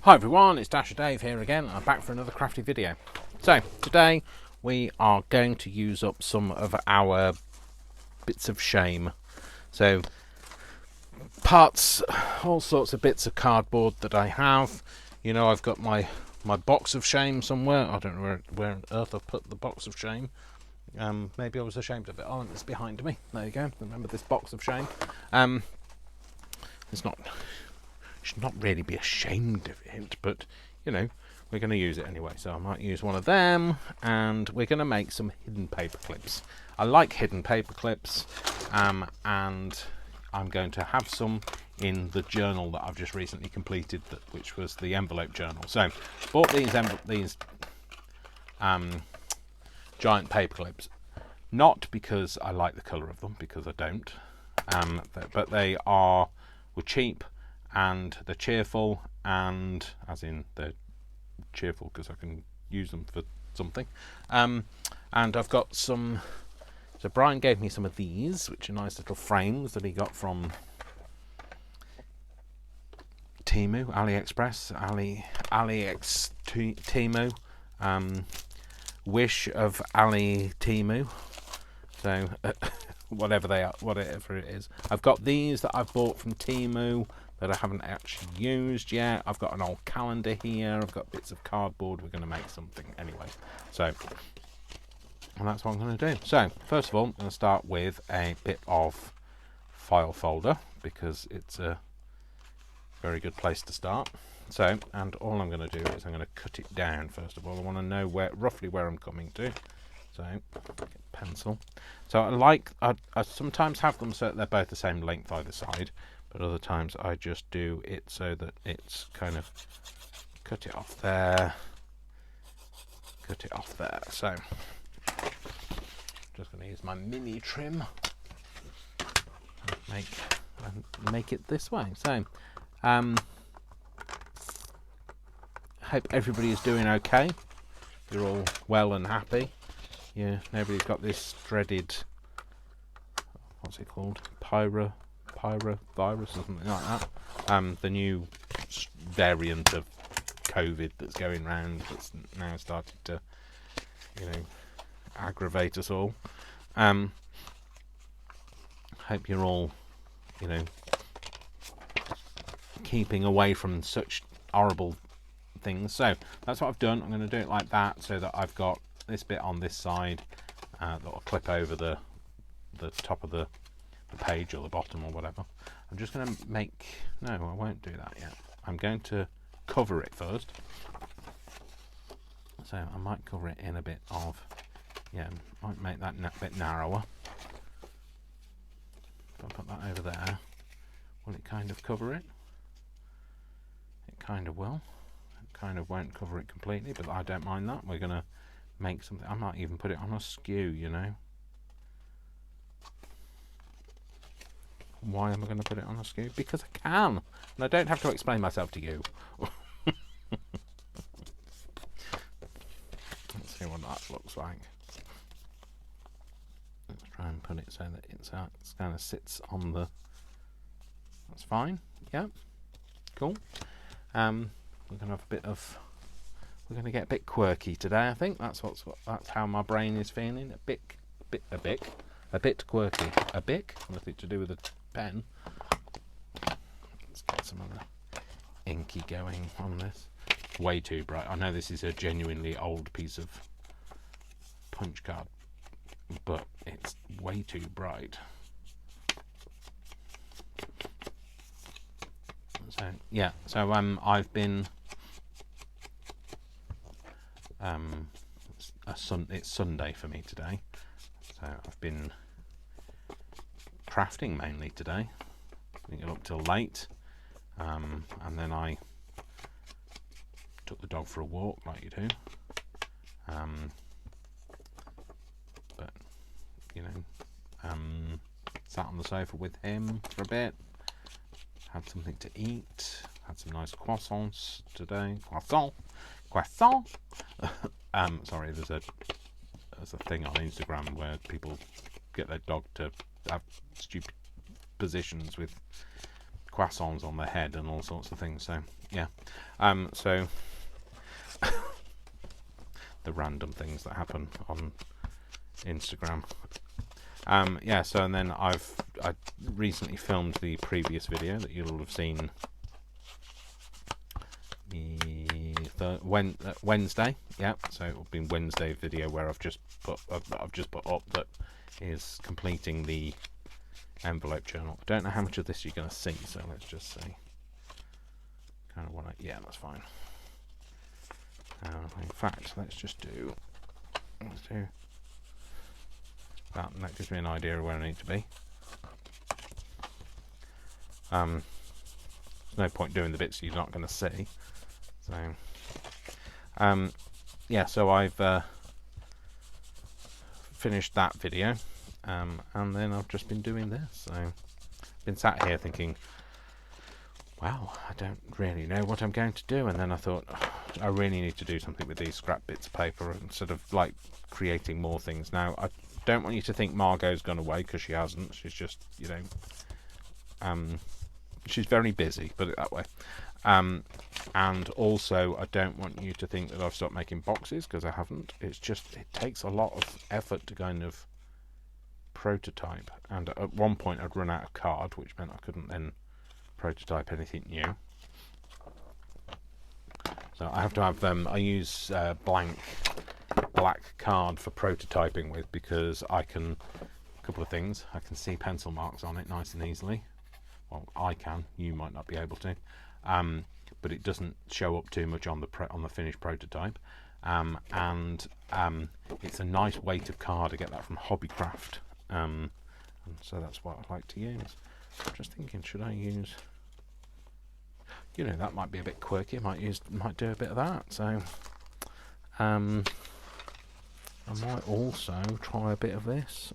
Hi everyone, it's Dasher Dave here again. I'm back for another crafty video. So today we are going to use up some of our bits of shame. So parts, all sorts of bits of cardboard that I have. You know, I've got my box of shame somewhere. I don't know where on earth I've put the box of shame. Maybe I was ashamed of it. Oh, it's behind me. There you go. Remember this box of shame. It's not. Should not really be ashamed of it, but you know, we're going to use it anyway. So I might use one of them, and we're going to make some hidden paper clips. I like hidden paper clips, and I'm going to have some in the journal that I've just recently completed, which was the envelope journal. So bought these giant paper clips, not because I like the colour of them, because I don't, but were cheap. And they're cheerful, and as in they're cheerful because I can use them for something. And I've got some. So Brian gave me some of these, which are nice little frames that he got from Temu, AliExpress, Temu, Wish of Ali Temu. So whatever it is. I've got these that I've bought from Temu that I haven't actually used yet. I've got an old calendar here. I've got bits of cardboard. We're going to make something anyway. So, and that's what I'm going to do. So, first of all, I'm going to start with a bit of file folder because it's a very good place to start. So, and all I'm going to do is I'm going to cut it down first of all. I want to know roughly where I'm coming to. So, get a pencil. So I sometimes have them so that they're both the same length either side. But other times I just do it so that it's kind of cut it off there. So just going to use my mini trim and make it this way. So hope everybody is doing okay. You're all well and happy. Yeah, nobody's got this dreaded, what's it called? Pyrovirus or something like that. The new variant of COVID that's going round that's now started to, aggravate us all. Hope you're all, keeping away from such horrible things. So that's what I've done. I'm going to do it like that so that I've got this bit on this side that'll clip over the top of the page or the bottom or whatever. I'm just going to no, I won't do that yet. I'm going to cover it first. So I might cover it in a bit of, might make that bit narrower. If I put that over there, will it kind of cover it? It kind of will. It kind of won't cover it completely, but I don't mind that. We're going to make something. I might even put it on a skew, Why am I going to put it on a skew? Because I can, and I don't have to explain myself to you. Let's see what that looks like. Let's try and put it so that it kind of sits on the. That's fine. Yeah, cool. We're going to have a bit of. We're going to get a bit quirky today. I think that's how my brain is feeling. A bit quirky. A bit nothing to do with a pen. Let's get some of the inky going on this. Way too bright. I know this is a genuinely old piece of punch card, but it's way too bright. So yeah, so I've been it's Sunday for me today, so I've been crafting mainly today. I think up till late, and then I took the dog for a walk like you do, but sat on the sofa with him for a bit, had something to eat, had some nice croissants today. Croissant. Sorry, there's a thing on Instagram where people get their dog to have stupid positions with croissants on their head and all sorts of things. So yeah, so the random things that happen on Instagram. Yeah, so and then I recently filmed the previous video that you'll have seen Wednesday. Yeah, so it will be Wednesday video where I've just put up that is completing the envelope journal. I don't know how much of this you're going to see, so let's just see. Kind of want to, yeah, that's fine. In fact, let's do that, and that gives me an idea of where I need to be. There's no point doing the bits you're not going to see. So, yeah, so I've finished that video, and then I've just been doing this. So, been sat here thinking, wow, I don't really know what I'm going to do. And then I thought, I really need to do something with these scrap bits of paper and sort of like creating more things. Now, I don't want you to think Margot's gone away, because she hasn't. She's just, you know, she's very busy, put it that way. And also, I don't want you to think that I've stopped making boxes, because I haven't. It's just, it takes a lot of effort to kind of prototype. And at one point, I'd run out of card, which meant I couldn't then prototype anything new. So I have to have I use blank black card for prototyping with, because I can, a couple of things, I can see pencil marks on it nice and easily. Well, I can, you might not be able to, but it doesn't show up too much on the finished prototype, and it's a nice weight of card. I get that from Hobbycraft, and so that's what I like to use. I'm just thinking, should I use, you know, that might be a bit quirky. Might do a bit of that. So I might also try a bit of this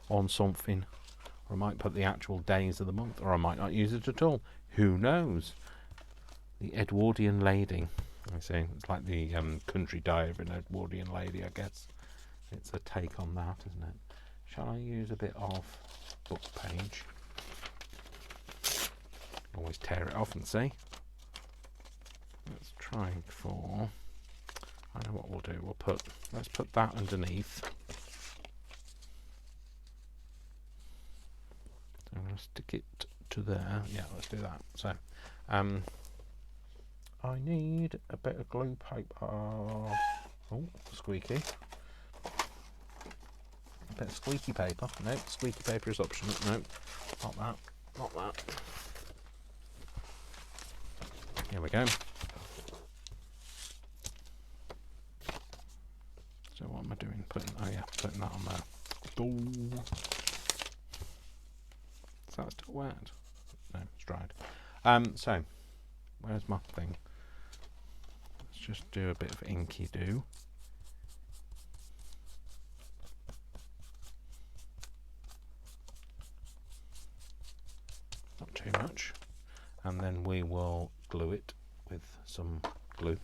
on something, or I might put the actual days of the month, or I might not use it at all. Who knows? The Edwardian lady. I see. It's like the country diary of an Edwardian lady, I guess. It's a take on that, isn't it? Shall I use a bit of book page? Always tear it off and see. Let's try for, I know what we'll do. Let's put that underneath. So I'm going to stick it to there. Yeah, let's do that. So I need a bit of glue paper. Oh, squeaky. A bit of squeaky paper. Nope, squeaky paper is optional. Nope, not that. Not that. Here we go. So what am I doing? Putting that on there. Ooh. Is that still wet? No, it's dried. So where's my thing? Let's just do a bit of inky do. Not too much. And then we will glue it with some glue.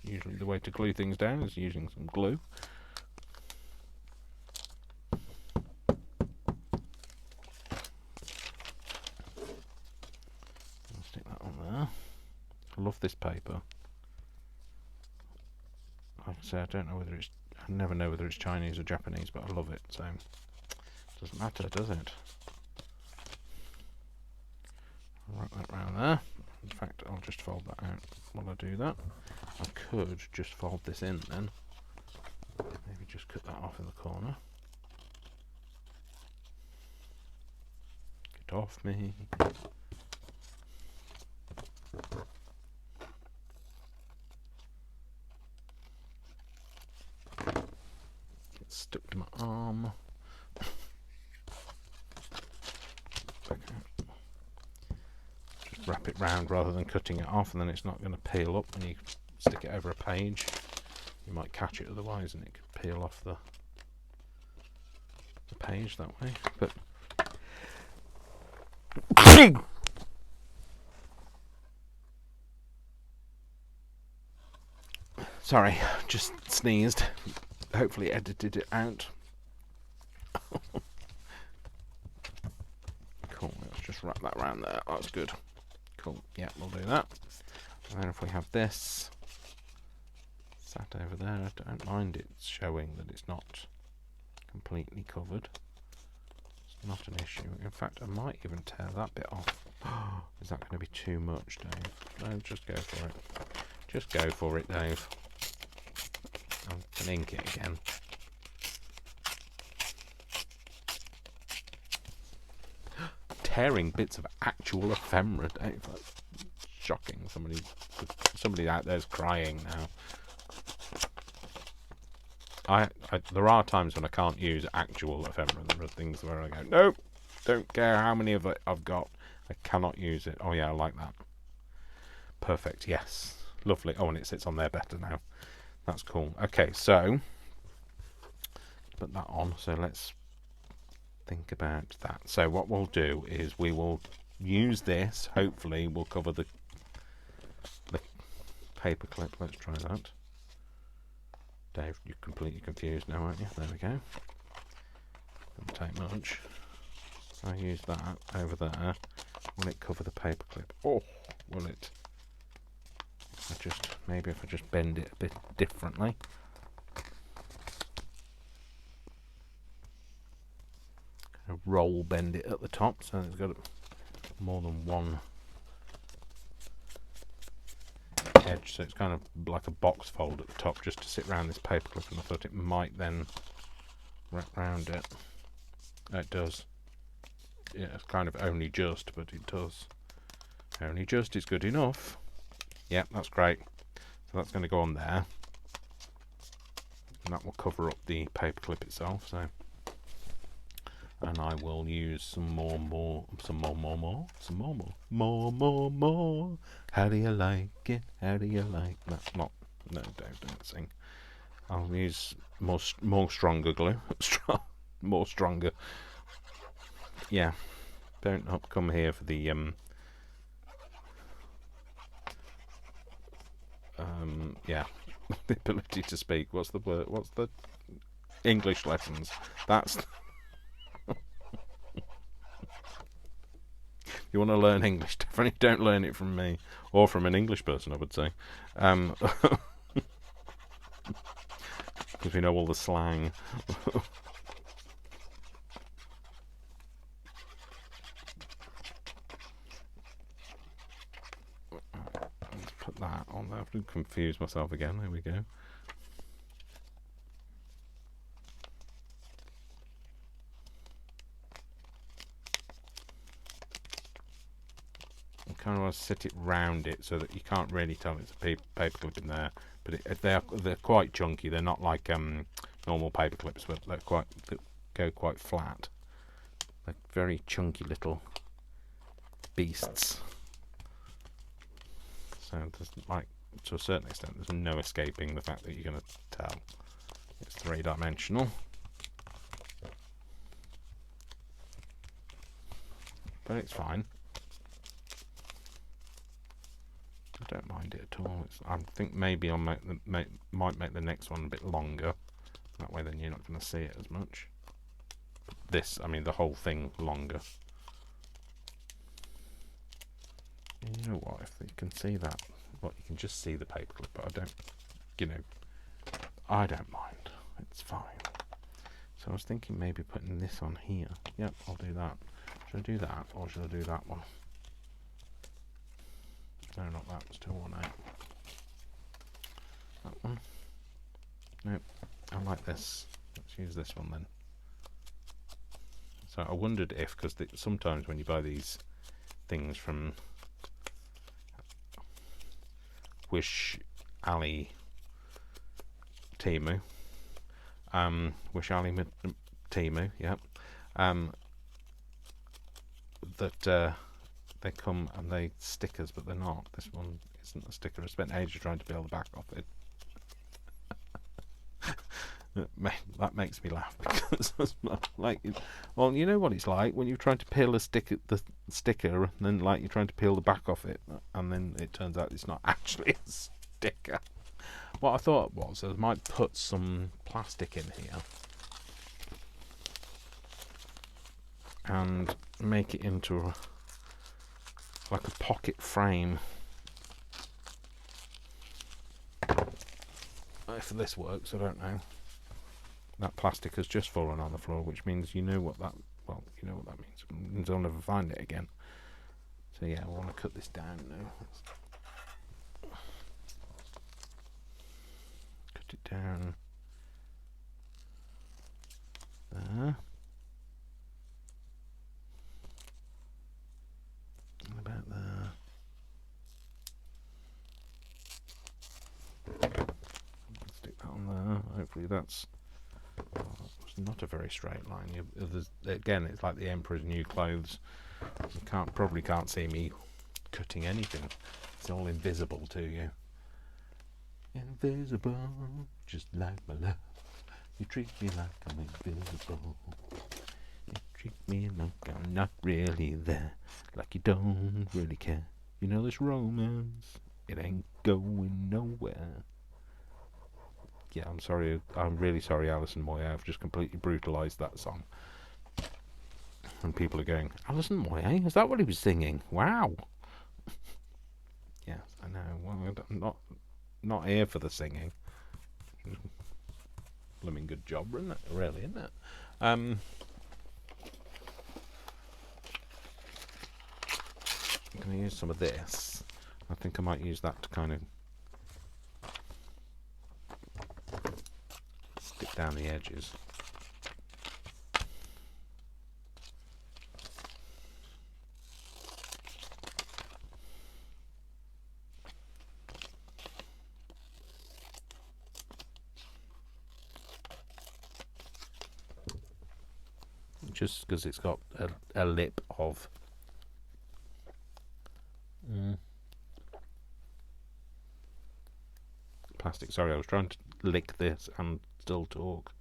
Usually the way to glue things down is using some glue. I'll stick that on there. I love this paper. Like I say, I never know whether it's Chinese or Japanese, but I love it, so it doesn't matter, does it? I'll wrap that round there. In fact, I'll just fold that out while I do that. I could just fold this in then. Maybe just cut that off in the corner. Get off me. Get stuck to my arm. Wrap it round rather than cutting it off, and then it's not going to peel up when you stick it over a page. You might catch it otherwise and it could peel off the page that way. But sorry, just sneezed. Hopefully edited it out. wrap that around there. That's good. Cool. Yeah, we'll do that. And then if we have this sat over there, I don't mind it showing that it's not completely covered. It's not an issue. In fact, I might even tear that bit off. Is that going to be too much, Dave? No, just go for it. Just go for it, Dave. I can ink it again. Tearing bits of actual ephemera, Dave. That's shocking. Somebody out there's crying now. There are times when I can't use actual ephemera. There are things where I go, nope, don't care how many of it I've got. I cannot use it. Oh yeah, I like that. Perfect. Yes. Lovely. Oh, and it sits on there better now. That's cool. Okay, so put that on. So let's think about that. So what we'll do is we will use this. Hopefully, we'll cover the paper clip. Let's try that. Dave, you're completely confused now, aren't you? There we go. Doesn't take much. I use that over there. Will it cover the paper clip? Oh, will it? Maybe if I just bend it a bit differently. Kind of roll bend it at the top, so it's got more than one edge, so it's kind of like a box fold at the top just to sit around this paper clip, and I thought it might then wrap around it. It does. Yeah, it's kind of only just, but it does. Only just is good enough. Yeah, that's great. So that's going to go on there, and that will cover up the paper clip itself. So, and I will use some more. How do you like it? How do you like? That's not. No, don't sing. I'll use more stronger glue. More stronger. Yeah. Don't come here for the yeah, the ability to speak. What's the word? What's the English lessons? That's you want to learn English, definitely don't learn it from me or from an English person, I would say, because we know all the slang. Let's put that on there. I have to confuse myself again. There we go. Kind of want to sit it round it so that you can't really tell it's a paper clip in there, but they're quite chunky. They're not like normal paper clips, but they go quite flat. They're very chunky little beasts. So there's, like, to a certain extent, there's no escaping the fact that you're going to tell it's three-dimensional. But it's fine. I don't mind it at all. I think maybe I'll might make the next one a bit longer. That way then you're not going to see it as much. This, I mean the whole thing longer. You know what, if you can see that, well, you can just see the paper clip, but I don't, I don't mind. It's fine. So I was thinking maybe putting this on here. Yep, I'll do that. Should I do that, or should I do that one? No, not that. It's still one out. That one. Nope. I like this. Let's use this one then. So I wondered if, because sometimes when you buy these things from Wish Ali Temu, Wish Ali Temu, yeah, that they come and they stickers, but they're not. This one isn't a sticker. I spent ages trying to peel the back off it. That makes me laugh because it's not like, well, you know what it's like when you're trying to peel the sticker, and then like you're trying to peel the back off it, and then it turns out it's not actually a sticker. What I thought was I might put some plastic in here and make it into It's like a pocket frame. If this works, I don't know. That plastic has just fallen on the floor, which means you know what that means. It means I'll never find it again. So yeah, I want to cut this down now. Cut it down there. And about there. Stick that on there. Hopefully that's not a very straight line. Again, it's like the Emperor's New Clothes. You probably can't see me cutting anything. It's all invisible to you. Invisible, just like my love. You treat me like I'm invisible. You treat me like I'm not really there. Like you don't really care. You know this romance, it ain't going nowhere. Yeah, I'm sorry. I'm really sorry, Alison Moyet. I've just completely brutalised that song. And people are going, Alison Moyet? Is that what he was singing? Wow. Yes, I know. Well, I'm not here for the singing. Blooming good job, isn't it? Really, isn't it? I'm going to use some of this. I think I might use that to kind of stick down the edges. Just because it's got a lip of plastic. Sorry, I was trying to lick this and still talk.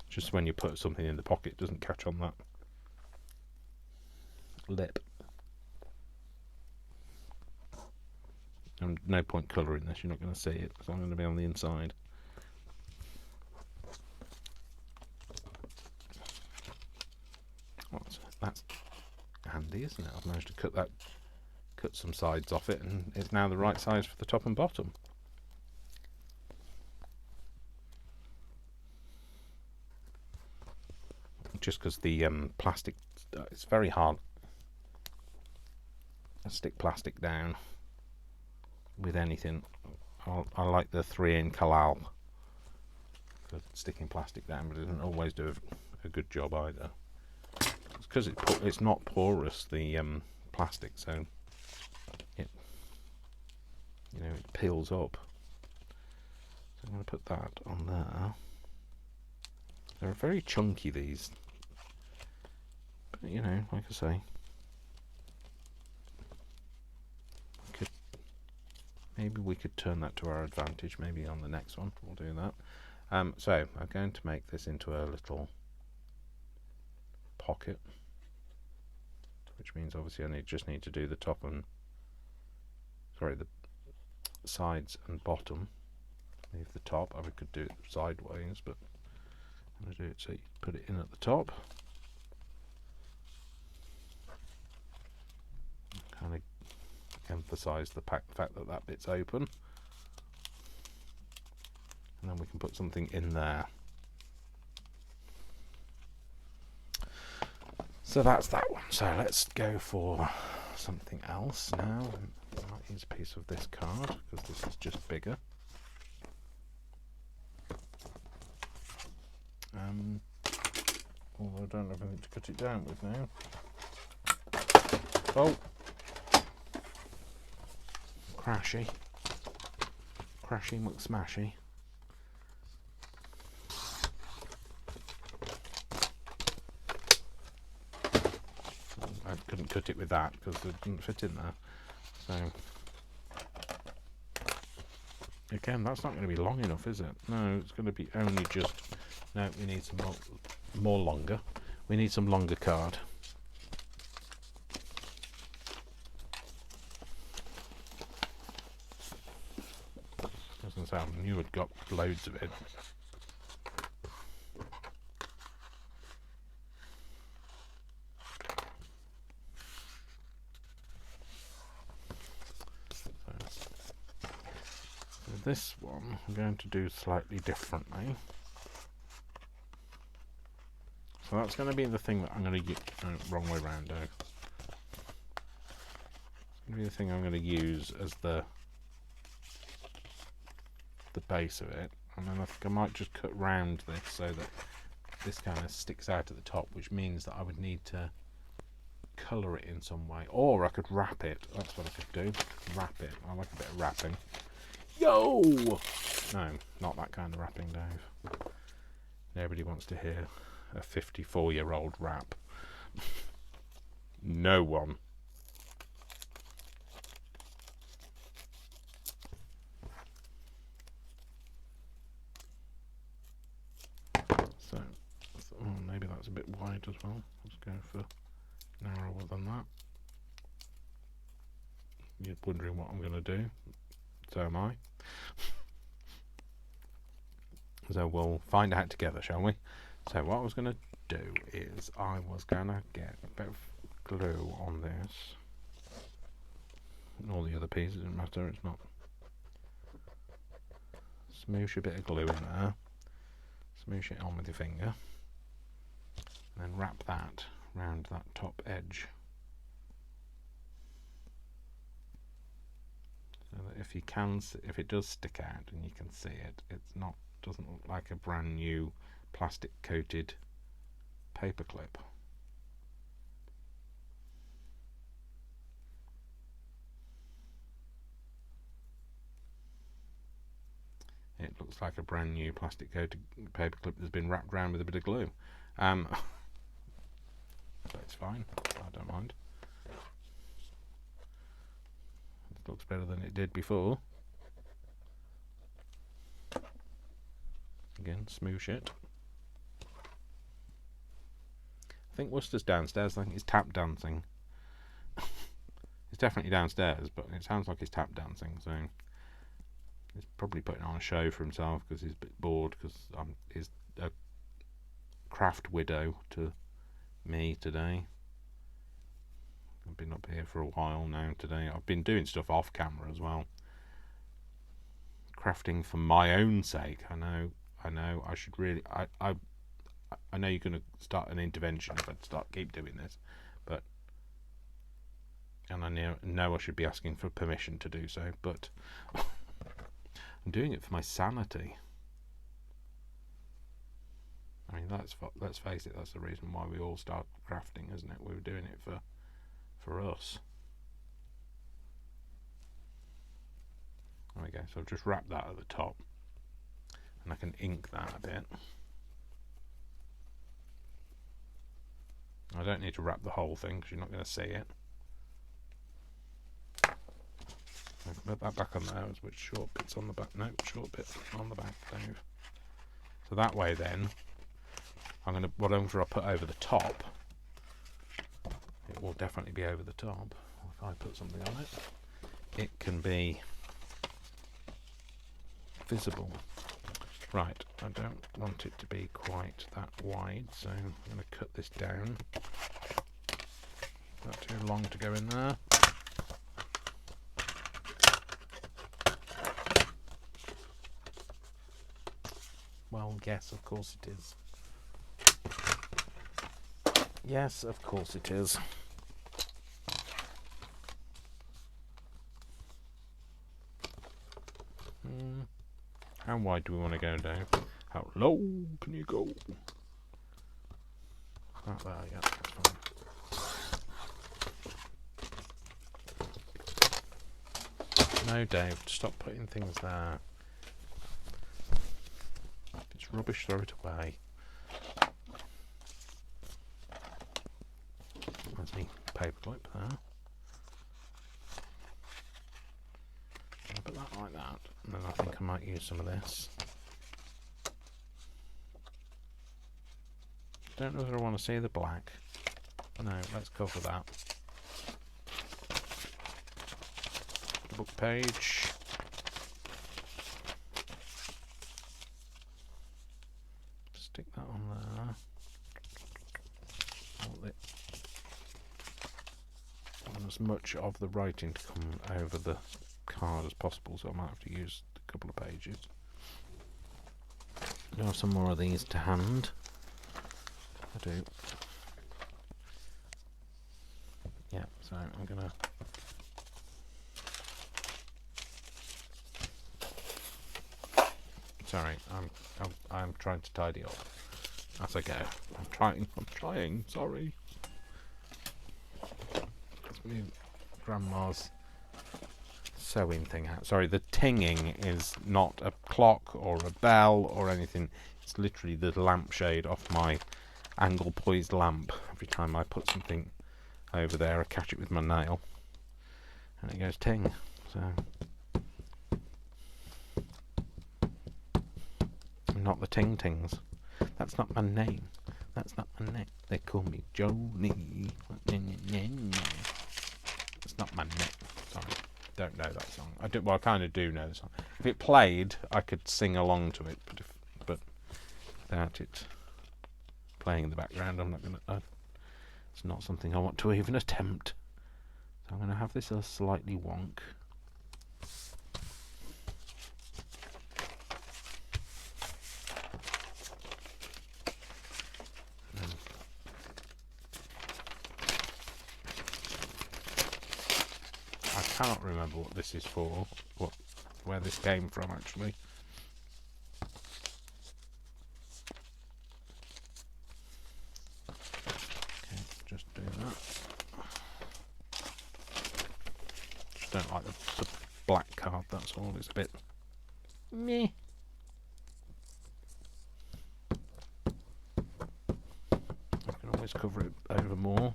Just when you put something in the pocket, it doesn't catch on that lip. And no point colouring this, you're not going to see it, so I'm going to be on the inside. That's handy, isn't it? I've managed to cut some sides off it, and it's now the right size for the top and bottom. Just because the plastic, it's very hard to stick plastic down with anything. I like the 3-in Kalal for sticking plastic down, but it doesn't always do a good job either. It's because it's not porous, the plastic, so it peels up. So I'm going to put that on there. They're very chunky, these, but like I say, maybe we could turn that to our advantage. Maybe on the next one we'll do that. So I'm going to make this into a little pocket, which means obviously I just need to do the top and the sides and bottom. Leave the top. I could do it sideways, but I'm going to do it so you put it in at the top. Kind of emphasise the fact that bit's open, and then we can put something in there. So that's that one. So let's go for something else now. I might use a piece of this card because this is just bigger. Although I don't have anything to cut it down with now. Oh! Crashy McSmashy. I couldn't cut it with that because it didn't fit in there. So again, that's not going to be long enough, is it? No, it's going to be only just. No, we need some more longer. We need some longer card. Doesn't sound new. Had got loads of it. this one I'm going to do slightly differently. So that's going to be the thing that I'm going to use. Wrong way round, though. It's going to be the thing I'm going to use as the base of it. And then I think I might just cut round this so that this kind of sticks out at the top, which means that I would need to colour it in some way. Or I could wrap it. That's what I could do. Wrap it. I like a bit of wrapping. Yo! No, not that kind of wrapping, Dave. Nobody wants to hear a 54-year-old rap. No one. So, maybe that's a bit wide as well. Let's go for narrower than that. You're wondering what I'm going to do. So am I. So we'll find out together, shall we? So what I was going to do is I was going to get a bit of glue on this. And all the other pieces, doesn't matter, it's not. Smoosh a bit of glue in there. Smoosh it on with your finger. And then wrap that round that top edge. So that if it does stick out and you can see it, doesn't look like a brand new plastic coated paperclip. It looks like a brand new plastic coated paperclip that's been wrapped around with a bit of glue. But it's fine, I don't mind. It looks better than it did before. Again, smoosh it. I think Worcester's downstairs. I think he's tap dancing. He's definitely downstairs, but it sounds like he's tap dancing, so he's probably putting on a show for himself because he's a bit bored, because he's a craft widow to me today. I've been up here for a while now today. I've been doing stuff off camera as well. Crafting for my own sake. I know I should really I know you're going to start an intervention if I keep doing this, and I know I should be asking for permission to do so, but I'm doing it for my sanity. I mean, let's face it, that's the reason why we all start crafting, isn't it? We were doing it for us. There we go. So I've just wrapped that at the top, and I can ink that a bit. I don't need to wrap the whole thing because you're not going to see it. I can put that back on there, which short bits on the back. No, short bit on the back, Dave. So that way then, whatever I put over the top, it will definitely be over the top. If I put something on it, it can be visible. Right, I don't want it to be quite that wide, so I'm going to cut this down. Not too long to go in there. Well, yes, of course it is. Yes, of course it is. How wide do we want to go down? How low can you go? Right there, yeah, that's fine. No, Dave, stop putting things there. If it's rubbish, throw it away. There's the paperclip there. I'll put that like that, and then I think I might use some of this. Don't know whether I want to see the black. No, let's cover that. The book page. Stick that on there. I want as much of the writing to come over the card as possible, so I might have to use the couple of pages. Do I have some more of these to hand? I do. Yeah, so I'm gonna. Sorry, I'm trying to tidy up as I go. I'm trying. Sorry. Let's move Grandma's sewing thing out. Sorry, the tinging is not a clock or a bell or anything. It's literally the lampshade off my angle poised lamp. Every time I put something over there, I catch it with my nail and it goes ting. So I'm not the Ting Tings. That's not my name. That's not my name. They call me Joni. It's not my name. Sorry, don't know that song. I do. Well, I kind of do know the song. If it played, I could sing along to it. But without it playing in the background, I'm not gonna. It's not something I want to even attempt. So I'm gonna have this a slightly wonk. I cannot remember what this is for, where this came from actually. Okay, just do that. Just don't like the black card, that's all. It's a bit meh. I can always cover it over more.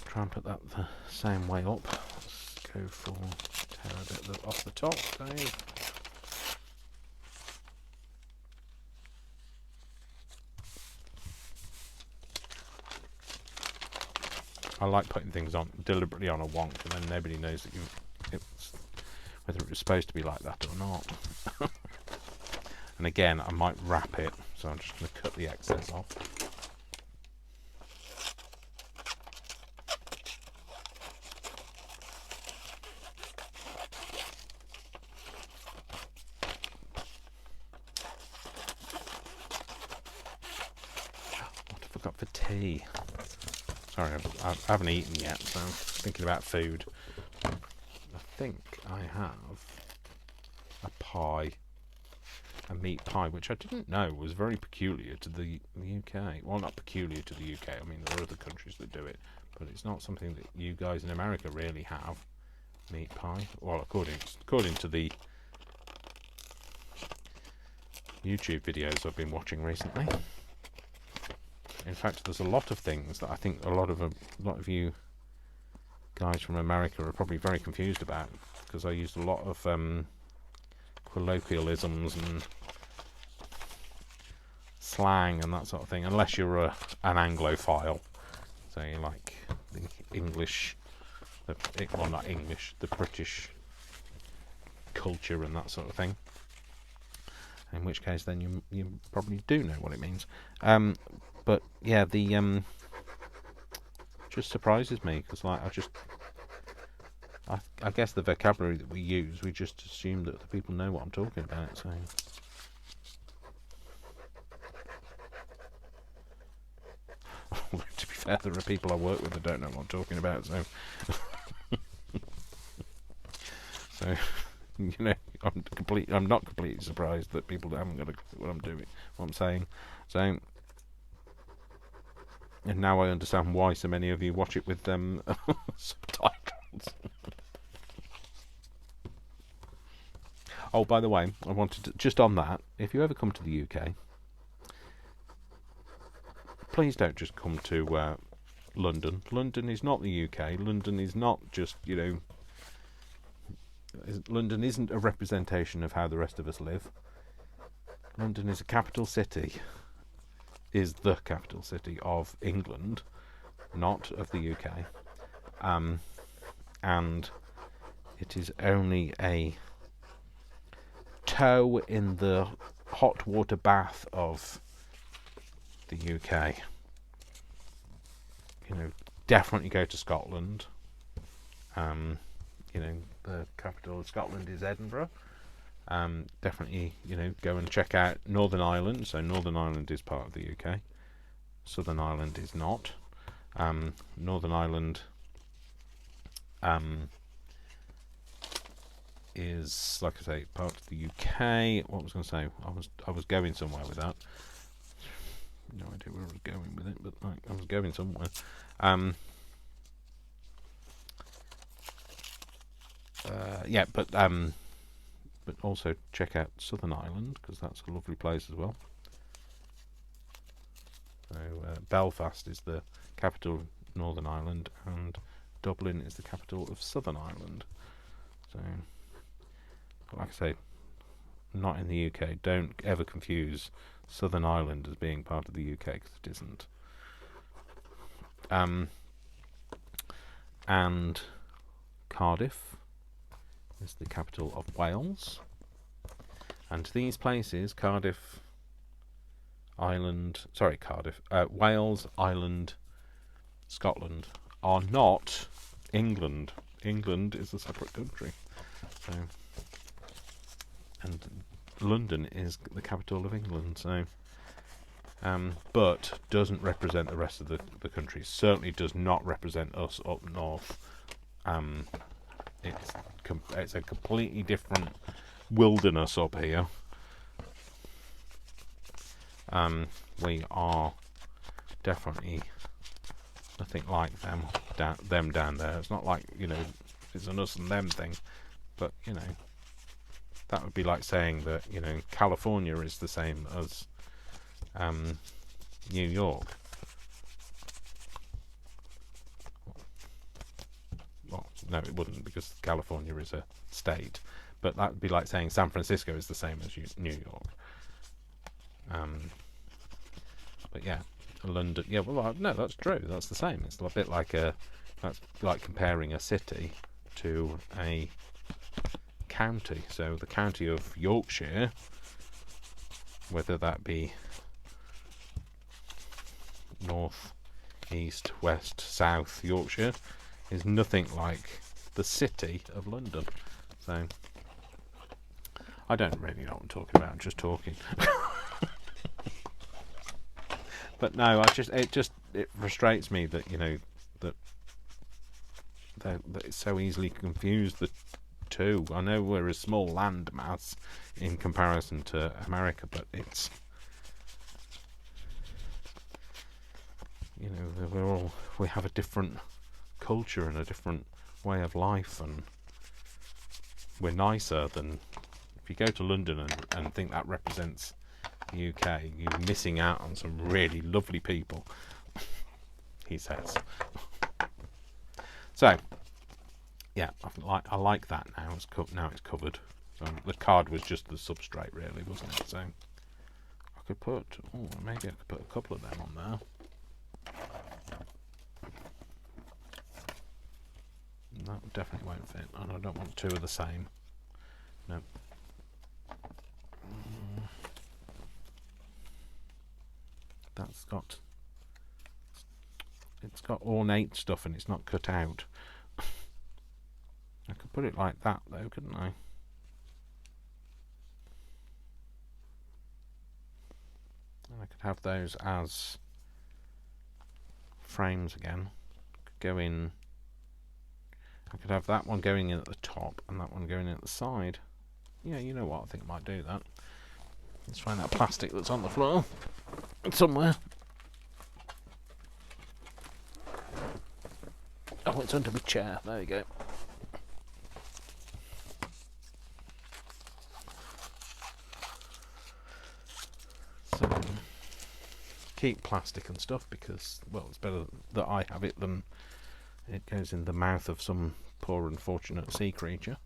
Try and put that the same way up. Let's go for tear a bit off the top, Dave. I like putting things on deliberately on a wonk, and then nobody knows that whether it was supposed to be like that or not. And again, I might wrap it, so I'm just going to cut the excess off. For tea. Sorry, I haven't eaten yet, so I'm thinking about food. I think I have a pie, a meat pie, which I didn't know was very peculiar to the UK. Well, not peculiar to the UK. I mean, there are other countries that do it, but it's not something that you guys in America really have. Meat pie. Well, according to the YouTube videos I've been watching recently. In fact, there's a lot of things that I think a lot of you guys from America are probably very confused about, because I used a lot of colloquialisms and slang and that sort of thing. Unless you're an Anglophile, so you like the English, well, not English, the British culture and that sort of thing. In which case, then you probably do know what it means. But yeah, the just surprises me, because like I guess the vocabulary that we use, we just assume that the people know what I'm talking about. So to be fair, there are people I work with that don't know what I'm talking about. So so you know, I'm not completely surprised that people haven't got a clue what I'm doing, what I'm saying. So. And now I understand why so many of you watch it with subtitles. Oh, by the way, I wanted to, just on that, if you ever come to the UK, please don't just come to London. London is not the UK. London is not just, London isn't a representation of how the rest of us live. London is a capital city. Is the capital city of England, not of the UK, and it is only a toe in the hot water bath of the UK. Definitely go to Scotland You know, the capital of Scotland is Edinburgh. Definitely, you know, go and check out Northern Ireland. So Northern Ireland is part of the UK. Southern Ireland is not. Northern Ireland is, like I say, part of the UK. What was I going to say? I was going somewhere with that. No idea where I was going with it, but like, I was going somewhere. Yeah, but also check out Southern Ireland, because that's a lovely place as well. So Belfast is the capital of Northern Ireland, and Dublin is the capital of Southern Ireland. So, like I say, not in the UK. Don't ever confuse Southern Ireland as being part of the UK, because it isn't. And Cardiff is the capital of Wales. And these places, Cardiff, Wales, Ireland, Scotland, are not England. England is a separate country. So, and London is the capital of England. So, but doesn't represent the rest of the country. Certainly does not represent us up north. It's a completely different wilderness up here. We are definitely nothing like them down there. It's not like, you know, it's an us and them thing, but you know, that would be like saying that, you know, California is the same as New York. Well, no, it wouldn't, because California is a state. But that would be like saying San Francisco is the same as New York. But yeah, London. Yeah, well, no, that's true. That's the same. It's a bit like that's like comparing a city to a county. So the county of Yorkshire, whether that be north, east, west, south Yorkshire, is nothing like the city of London. So I don't really know what I'm talking about. I'm just talking. But no, it frustrates me that, you know, that it's so easily confused the two. I know we're a small land mass in comparison to America, but it's, you know, we have a different culture and a different way of life, and we're nicer than, if you go to London and think that represents the UK, you're missing out on some really lovely people, he says. So yeah, I like that now. It's covered. So the card was just the substrate, really, wasn't it? So I could put, maybe I could put a couple of them on there. That definitely won't fit, and I don't want two of the same. No. It's got ornate stuff and it's not cut out. I could put it like that though, couldn't I? And I could have those as frames again. Could go in. I could have that one going in at the top and that one going in at the side. Yeah, you know what? I think I might do that. Let's find that plastic that's on the floor somewhere. Oh, it's under my chair. There you go. So, keep plastic and stuff because, well, it's better that I have it than it goes in the mouth of some poor unfortunate sea creature.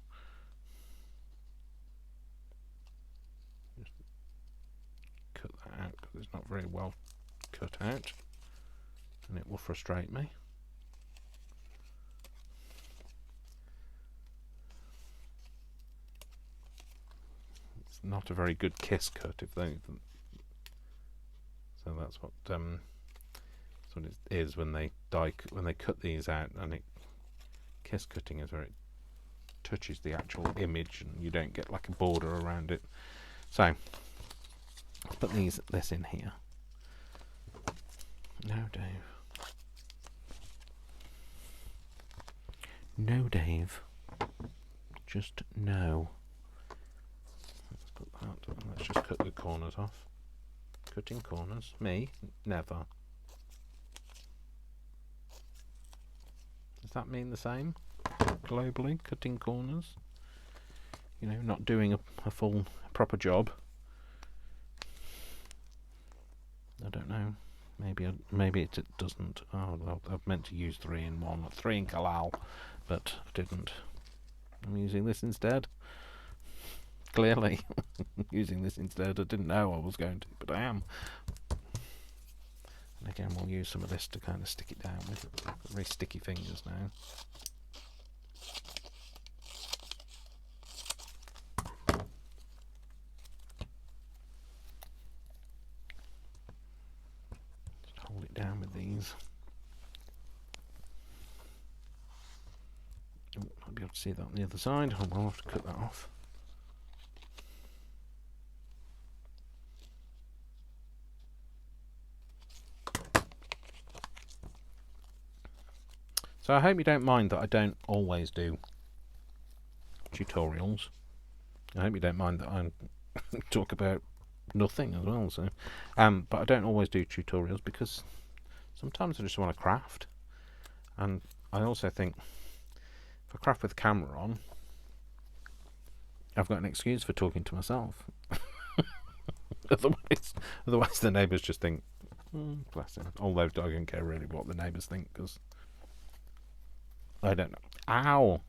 Just cut that out because it's not very well cut out and it will frustrate me. It's not a very good kiss cut if they. So that's what it is when they cut these out, and it kiss cutting is where it touches the actual image and you don't get like a border around it. So I'll put this in here. No, Dave. No, Dave. Just no. Let's put that. Let's just cut the corners off. Cutting corners. Me? Never. Does that mean the same globally? Cutting corners? You know, not doing a full proper job. I don't know. Maybe it doesn't. Oh, well, I've meant to use 3 in 1, 3 in Kalal, but I didn't. I'm using this instead. Clearly, using this instead. I didn't know I was going to, but I am. And again, we'll use some of this to kind of stick it down with. Very sticky fingers now. Just hold it down with these. Oh, I'll be able to see that on the other side. I'll have to cut that off. So I hope you don't mind that I don't always do tutorials. I hope you don't mind that I talk about nothing as well. So, but I don't always do tutorials because sometimes I just want to craft, and I also think if I craft with the camera on, I've got an excuse for talking to myself. Otherwise, the neighbours just think, bless him. Although I don't care really what the neighbours think because I don't know. Ow!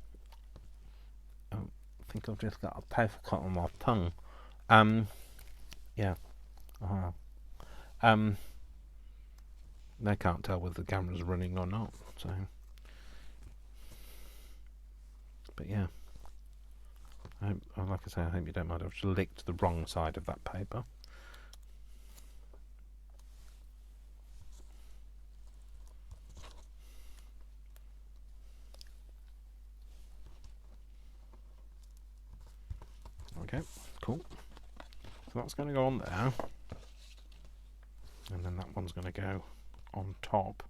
I think I've just got a paper cut on my tongue. Yeah. They can't tell whether the camera's running or not. So, but yeah. Like I say, I hope you don't mind. I've just licked the wrong side of that paper. Okay, cool. So that's going to go on there, and then that one's going to go on top.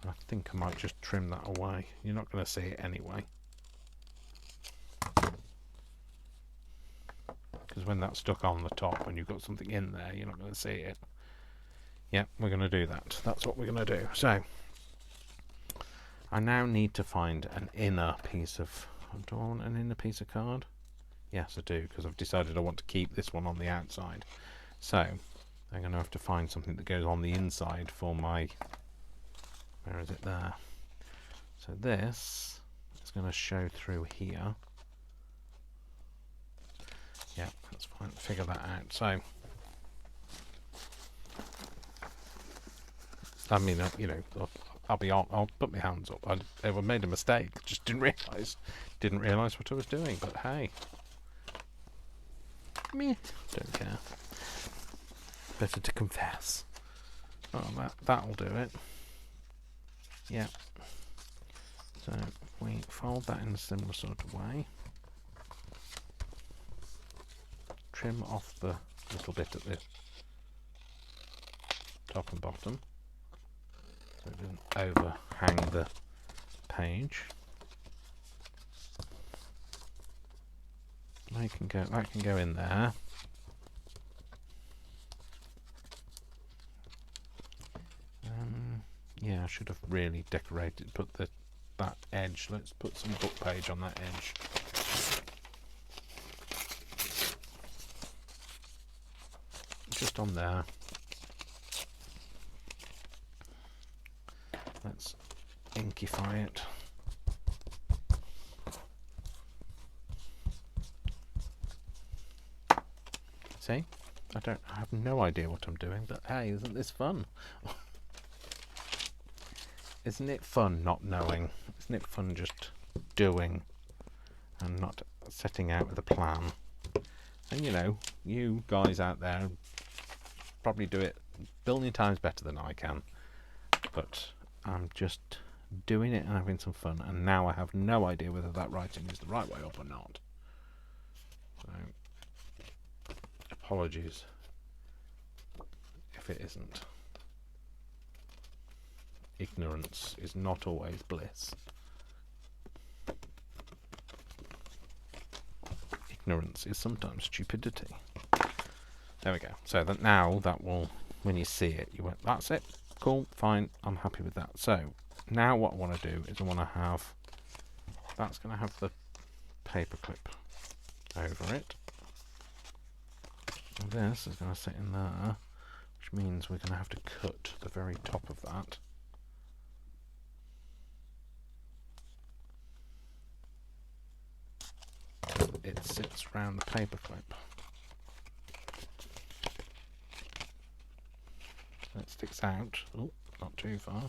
I think I might just trim that away. You're not going to see it anyway, because when that's stuck on the top, when you've got something in there, you're not going to see it. Yeah, we're going to do that. That's what we're going to do. So I now need to find an inner piece of... Do I want an inner piece of card? Yes, I do, because I've decided I want to keep this one on the outside. So I'm going to have to find something that goes on the inside for my... Where is it? There. So this is going to show through here. Yeah, that's fine. Figure that out. So, I mean, you know, I'll put my hands up. I made a mistake. Just didn't realise what I was doing. But hey, meh, don't care. Better to confess. Oh, that'll do it. Yeah. So we fold that in a similar sort of way. Trim off the little bit at the top and bottom, so it doesn't overhang the page. That can go in there. Yeah, I should have really decorated, put that edge. Let's put some book page on that edge. Just on there. Let's inkify it. See? I have no idea what I'm doing, but hey, isn't this fun? Isn't it fun not knowing? Isn't it fun just doing and not setting out with a plan? And you know, you guys out there probably do it a billion times better than I can, but I'm just doing it and having some fun, and now I have no idea whether that writing is the right way up or not. So, apologies if it isn't. Ignorance is not always bliss. Ignorance is sometimes stupidity. There we go. So that now that will, when you see it, you went, that's it. Cool, fine, I'm happy with that. So now what I want to do is I want to have, that's going to have the paper clip over it. And this is going to sit in there, which means we're going to have to cut the very top of that. It sits around the paper clip. So it sticks out, oh, not too far.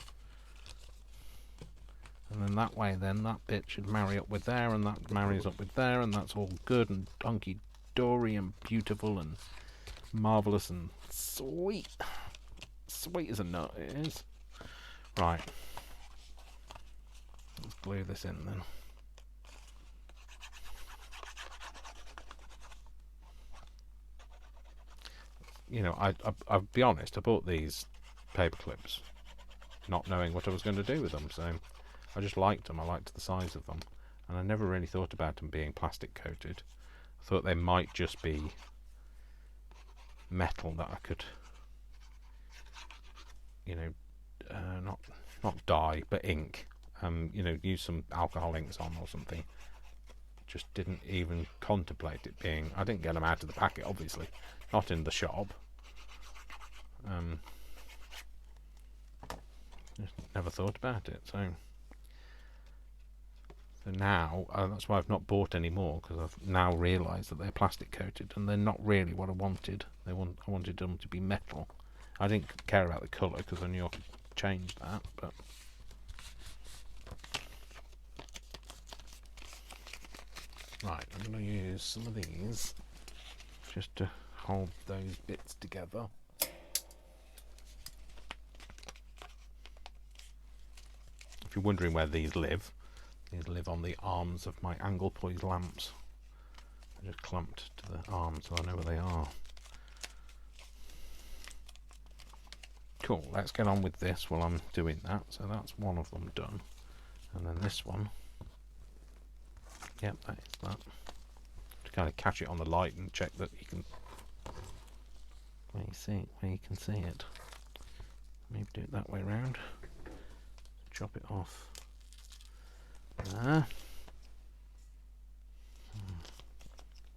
And then that way then, that bit should marry up with there, and that marries up with there, and that's all good and hunky-dory and beautiful and marvellous and sweet. Sweet as a nut it is. Right. Let's glue this in then. You know, I'll be honest, I bought these paper clips not knowing what I was going to do with them, so I just liked them. I liked the size of them, and I never really thought about them being plastic coated. I thought they might just be metal that I could, you know, not dye but ink, you know, use some alcohol inks on or something. Just didn't even contemplate it being, I didn't get them out of the packet obviously, not in the shop. Just never thought about it. So now that's why I've not bought any more, because I've now realised that they're plastic coated and they're not really what I wanted. I wanted them to be metal. I didn't care about the colour because I knew I could change that, but right, I'm going to use some of these just to hold those bits together. If you're wondering where these live on the arms of my angle poise lamps. They're just clamped to the arms so I know where they are. Cool, let's get on with this while I'm doing that. So that's one of them done. And then this one. Yep, that is that. To kind of catch it on the light and check that you can, where you can see it. Maybe do it that way round. Chop it off there.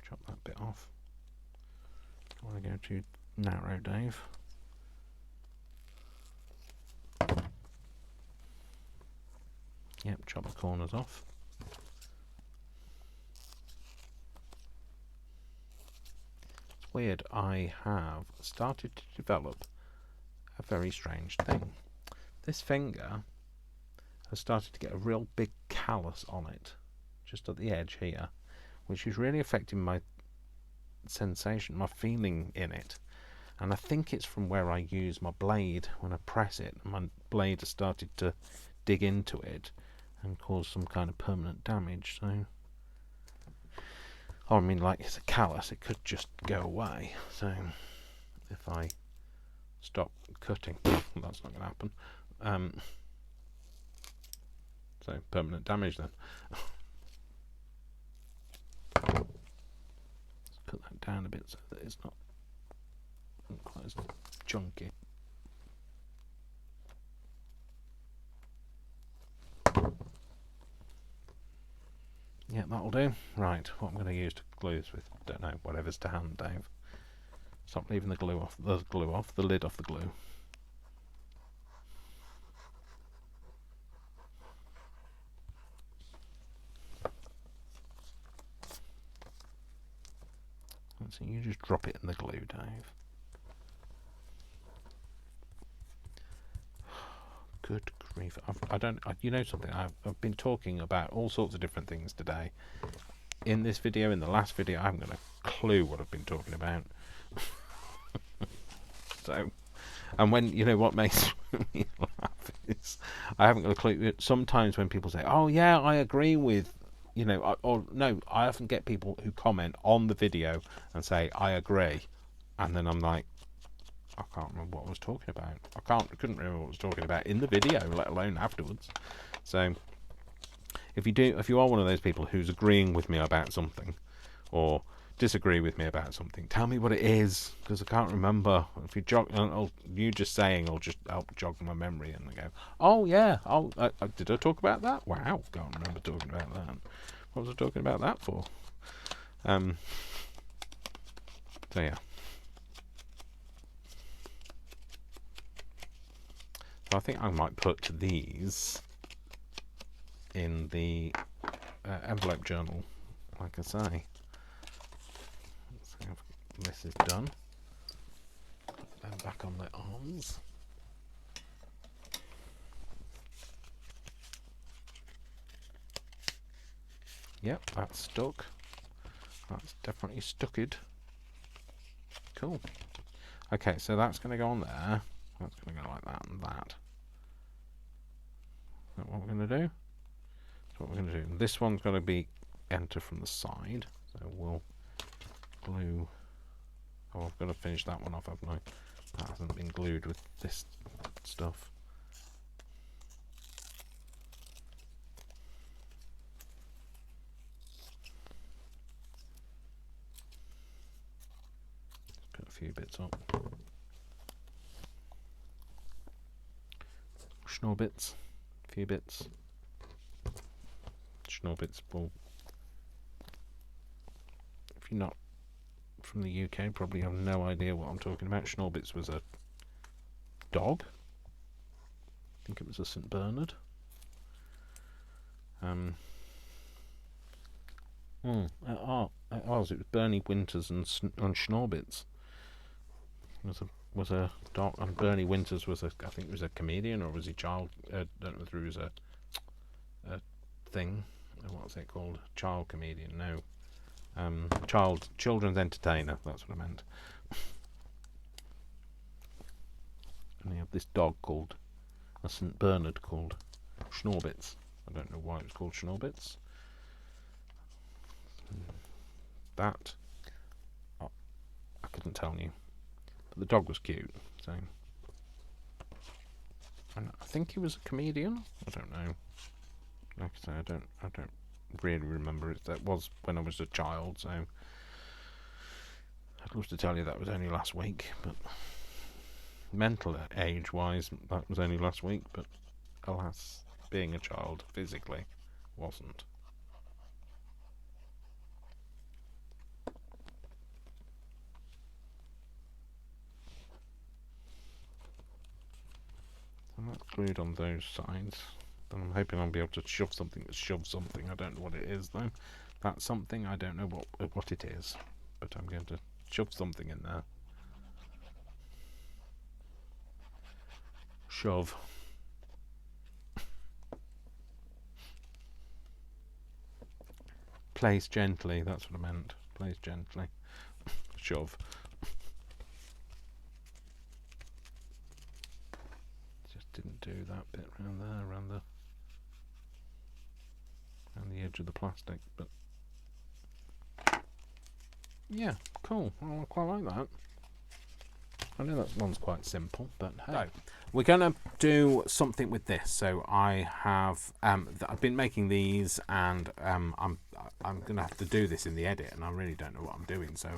Chop that bit off. Don't want to go too narrow, Dave. Yep, chop the corners off. It's weird, I have started to develop a very strange thing. This finger has started to get a real big callus on it, just at the edge here, which is really affecting my sensation, my feeling in it. And I think it's from where I use my blade when I press it. My blade has started to dig into it and cause some kind of permanent damage. So, I mean, like, it's a callus, it could just go away. So if I stop cutting, that's not going to happen. So permanent damage then. Let's cut that down a bit so that it's not quite as chunky. Yeah, that'll do. Right, what I'm going to use to glue this with, don't know, whatever's to hand, Dave. Stop leaving the lid off the glue. So you just drop it in the glue, Dave. Good grief! You know something? I've been talking about all sorts of different things today. In this video, in the last video, I haven't got a clue what I've been talking about. So, and when you know what makes me laugh I haven't got a clue. Sometimes when people say, "Oh yeah, I agree with," or no, I often get people who comment on the video and say, "I agree," and then I'm like, I can't remember what I was talking about. I couldn't remember what I was talking about in the video, let alone afterwards. So if you are one of those people who's agreeing with me about something, or disagree with me about something, tell me what it is, because I can't remember. If you just saying will just help jog my memory, and I go, oh yeah, did I talk about that? Wow, can't remember talking about that. What was I talking about that for? So yeah. So I think I might put these in the envelope journal, like I say. So this is done. Put them back on their arms. Yep, that's stuck. That's definitely stucked. Cool. Okay, so that's going to go on there. That's going to go like that and that. Is that what we're going to do? That's what we're going to do. And this one's going to be enter from the side. So we'll glue. Oh, I've got to finish that one off, haven't I? That hasn't been glued with this stuff. Put a few bits up. Schnorr bits. A few bits. Schnorr bits. Well, if you're not from the UK, probably have no idea what I'm talking about. Schnorr bits was a dog. I think it was a St. Bernard. It was Bernie Winters and Schnorbits. Was a dog, and Bernie Winters was I think he was a comedian, or was he child? I don't know if he was a thing. What's it called? Child comedian? No. Children's entertainer. That's what I meant. And they have this dog called a St. Bernard called Schnorbits. I don't know why it was called Schnorbits. That I couldn't tell you, but the dog was cute. So, and I think he was a comedian. I don't know. Like I say, I don't really remember it. That was when I was a child. So I'd love to tell you that was only last week, but mental age-wise, that was only last week. But alas, being a child physically wasn't. And that's glued on those sides. Then I'm hoping I'll be able to shove something that shoves something. I don't know what it is though. That's something, I don't know what it is, but I'm going to shove something in there. Shove. Place gently, that's what I meant. Place gently. Shove. Just didn't do that bit around there, around the edge of the plastic, but yeah, cool. I quite like that. I know that one's quite simple, but hey. So, we're going to do something with this. So I have I've been making these, and I'm going to have to do this in the edit, and I really don't know what I'm doing. So,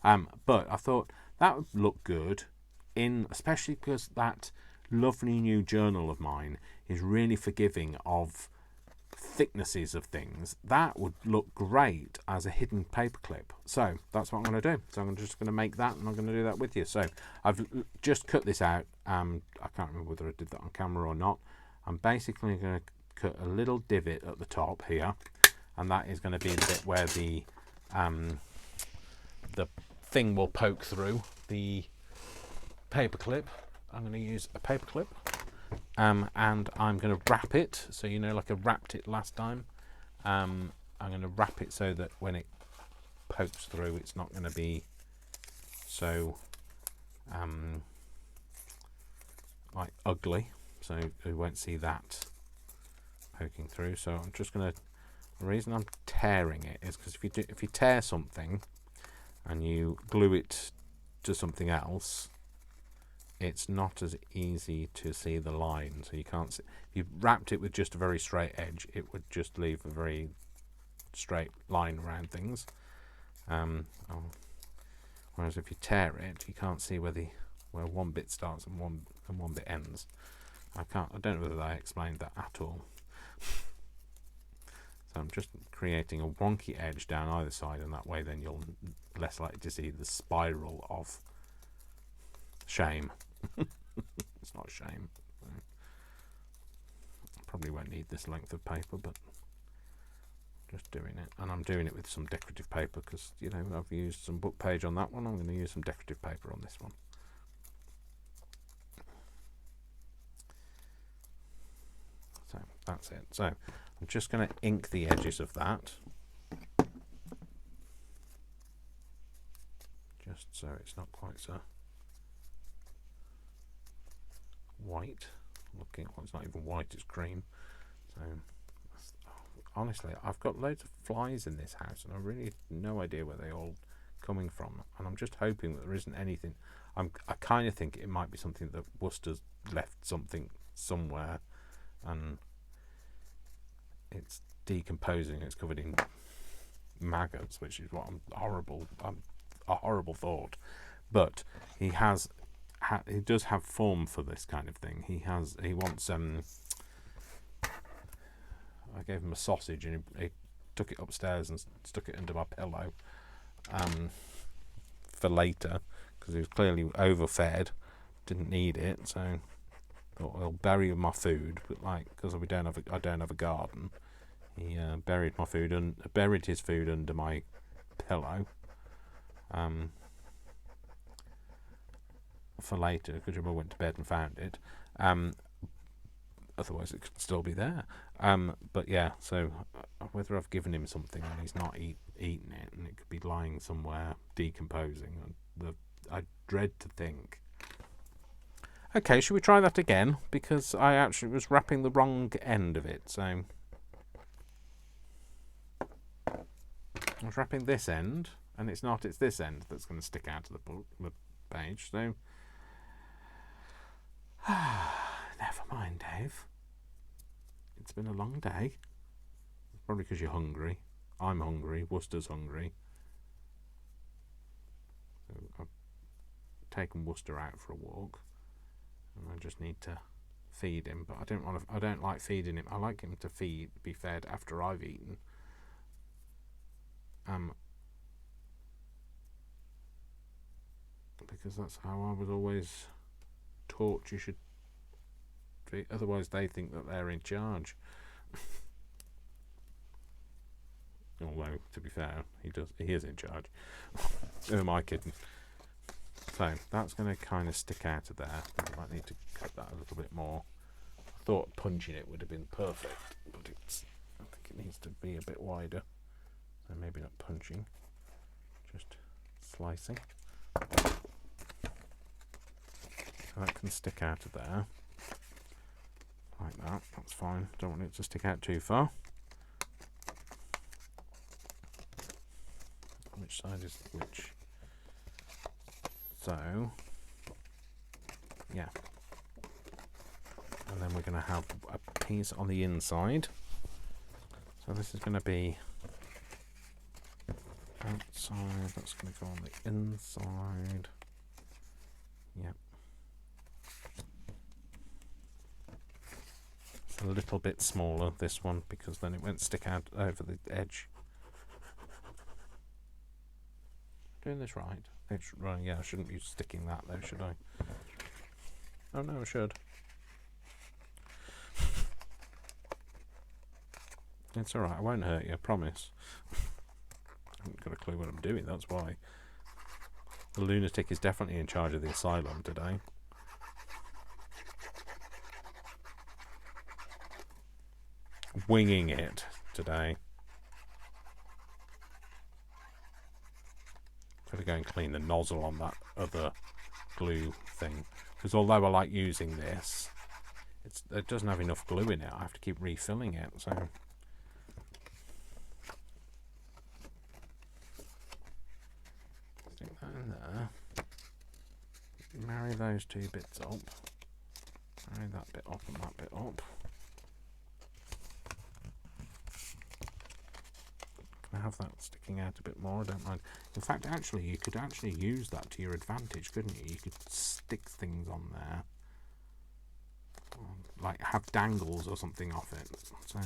but I thought that would look good, especially because that lovely new journal of mine is really forgiving of thicknesses of things. That would look great as a hidden paperclip. So that's what I'm going to do. So I'm just going to make that, and I'm going to do that with you. So I've just cut this out. I can't remember whether I did that on camera or not. I'm basically going to cut a little divot at the top here, and that is going to be the bit where the thing will poke through the paperclip. I'm going to use a paperclip. And I'm going to wrap it, so like I wrapped it last time. I'm going to wrap it so that when it pokes through, it's not going to be so like ugly. so you won't see that poking through. So I'm just going to, the reason I'm tearing it is because if you tear something and you glue it to something else, it's not as easy to see the line. So you can't see, if you wrapped it with just a very straight edge, it would just leave a very straight line around things. Whereas if you tear it, you can't see where one bit starts and one bit ends. I don't know whether I explained that at all. So I'm just creating a wonky edge down either side, and that way then you're less likely to see the spiral of shame. It's not shame. Probably won't need this length of paper, but just doing it. And I'm doing it with some decorative paper because, you know, I've used some book page on that one. I'm going to use some decorative paper on this one. So that's it. So I'm just going to ink the edges of that, just so it's not quite so white looking. Well, it's not even white, it's cream. So honestly, I've got loads of flies in this house and I really have no idea where they're all coming from, and I'm just hoping that there isn't anything. I kind of think it might be something that Worcester's left something somewhere and it's decomposing. It's covered in maggots, which is what a horrible thought. But he does have form for this kind of thing. He wants I gave him a sausage and he took it upstairs and stuck it under my pillow for later because he was clearly overfed, didn't need it. So thought I'll bury my food, but because I don't have a garden, he buried his food under my pillow for later because I went to bed and found it. Otherwise it could still be there. But yeah, so whether I've given him something and he's not eaten it, and it could be lying somewhere decomposing, I dread to think. Okay, should we try that again? Because I actually was wrapping the wrong end of it. So I was wrapping this end, and it's not. It's this end that's going to stick out of the page. So never mind, Dave. It's been a long day. Probably because you're hungry. I'm hungry. Worcester's hungry. So I've taken Worcester out for a walk, and I just need to feed him. But I don't like feeding him. I like him to be fed after I've eaten. Because that's how I was always taught you should feed. Otherwise, they think that they're in charge. Although, to be fair, he is in charge. Who am I kidding? So that's going to kind of stick out of there. I might need to cut that a little bit more. I thought punching it would have been perfect, but I think it needs to be a bit wider. So maybe not punching, just slicing. So that can stick out of there, like that. That's fine. Don't want it to stick out too far. Which side is which? So, yeah. And then we're going to have a piece on the inside. So this is going to be outside, that's going to go on the inside. Yep. It's a little bit smaller, this one, because then it won't stick out over the edge. Doing this right? Right, yeah, I shouldn't be sticking that though, should I? Oh no, I should. It's alright, I won't hurt you, I promise. I haven't got a clue what I'm doing, that's why. The lunatic is definitely in charge of the asylum today. Winging it today. Got to go and clean the nozzle on that other glue thing. Because although I like using this, it doesn't have enough glue in it. I have to keep refilling it. So stick that in there. Marry those two bits up. Marry that bit up and that bit up. Can I have that sticking out a bit more? I don't mind. In fact, actually, you could actually use that to your advantage, couldn't you? You could stick things on there, like have dangles or something off it. So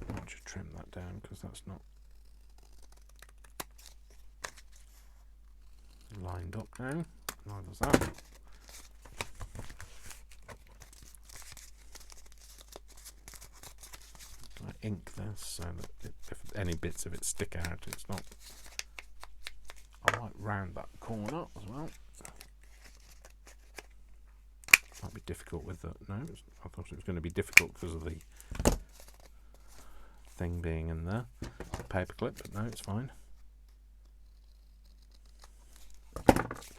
I'll just trim that down because that's not lined up now. Neither's that. I ink this so that if any bits of it stick out, it's not. I might round that corner as well. Might be difficult with the. No, I thought it was going to be difficult because of the thing being in there, the paperclip, but no, it's fine.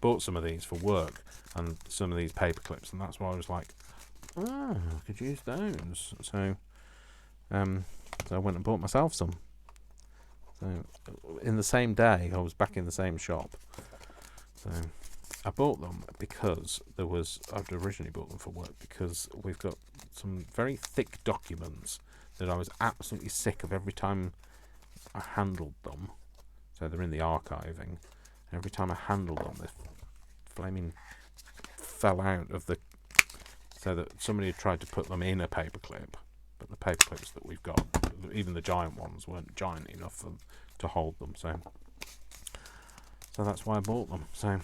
Bought some of these for work and some of these paper clips, and that's why I was like, oh, I could use those. So I went and bought myself some. So in the same day, I was back in the same shop. So I bought them because I'd originally bought them for work because we've got some very thick documents that I was absolutely sick of every time I handled them. So they're in the archiving. Every time I handled them, they flaming fell out of the. So that somebody had tried to put them in a paperclip, but the paperclips that we've got, even the giant ones, weren't giant enough to hold them. So that's why I bought them. So,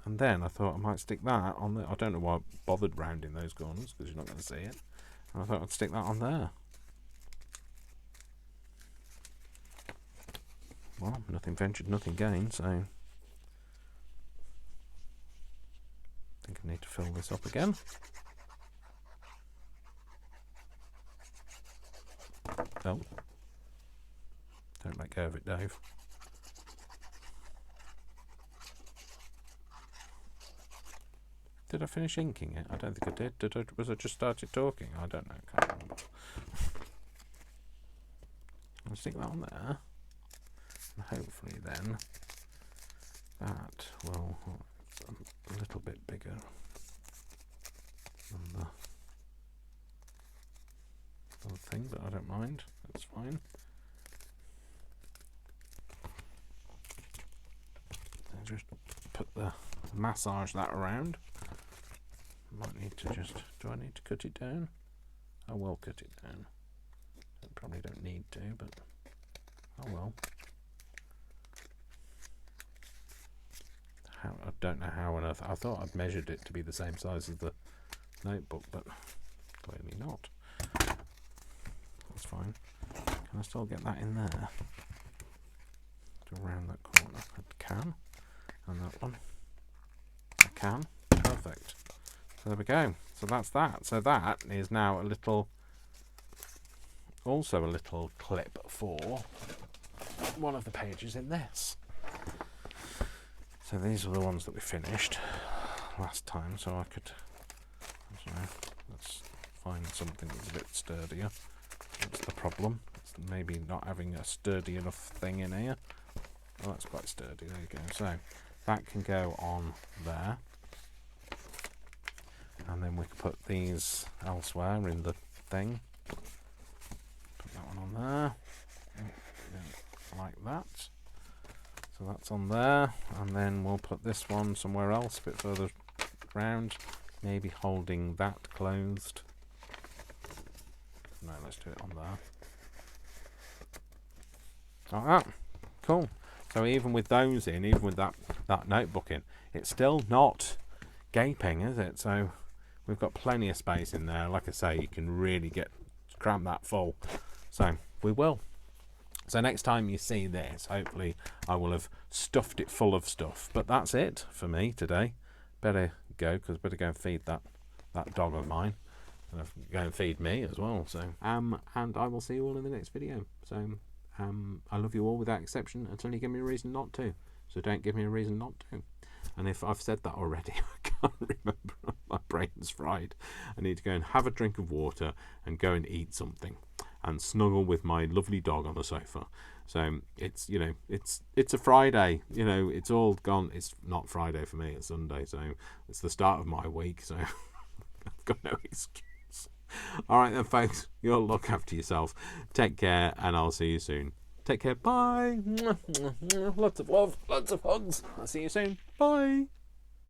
and then I thought I might stick that on the. I don't know why I bothered rounding those corners because you're not going to see it. And I thought I'd stick that on there. Well, nothing ventured, nothing gained. So I think I need to fill this up again. Oh, don't let go of it, Dave. Did I finish inking it? I don't think I did. Was I just started talking? I don't know. I can't remember. I'll stick that on there. And hopefully then that will a little bit bigger than the other thing, but I don't mind. That's fine. I'll just massage that around. Might need to do I need to cut it down? I will cut it down. I probably don't need to, but oh well. I don't know how on earth. I thought I'd measured it to be the same size as the notebook, but clearly not. That's fine. Can I still get that in there? To round that corner. I can. And that one. I can. Perfect. So there we go. So that's that. So that is now also a little clip for one of the pages in this. So these are the ones that we finished last time, so let's find something that's a bit sturdier. That's the problem. It's maybe not having a sturdy enough thing in here. Oh, that's quite sturdy. There you go. So that can go on there. And then we can put these elsewhere in the thing. Put that one on there. Like that. So that's on there, and then we'll put this one somewhere else, a bit further round, maybe holding that closed. No, let's do it on there. Like that. Cool. So even with those in, even with that notebook in, it's still not gaping, is it? So we've got plenty of space in there. Like I say, you can really cram that full. So we will. So next time you see this, hopefully I will have stuffed it full of stuff. But that's it for me today. Better go, because better go and feed that dog of mine. And go and feed me as well. So and I will see you all in the next video. So I love you all without exception until you give me a reason not to. So don't give me a reason not to. And if I've said that already, I can't remember. My brain's fried. I need to go and have a drink of water and go and eat something and snuggle with my lovely dog on the sofa. So it's, you know, it's a Friday. You know, it's all gone. It's not Friday for me. It's Sunday. So it's the start of my week. So I've got no excuse. All right then, folks. You'll look after yourself. Take care, and I'll see you soon. Take care. Bye. Lots of love. Lots of hugs. I'll see you soon. Bye.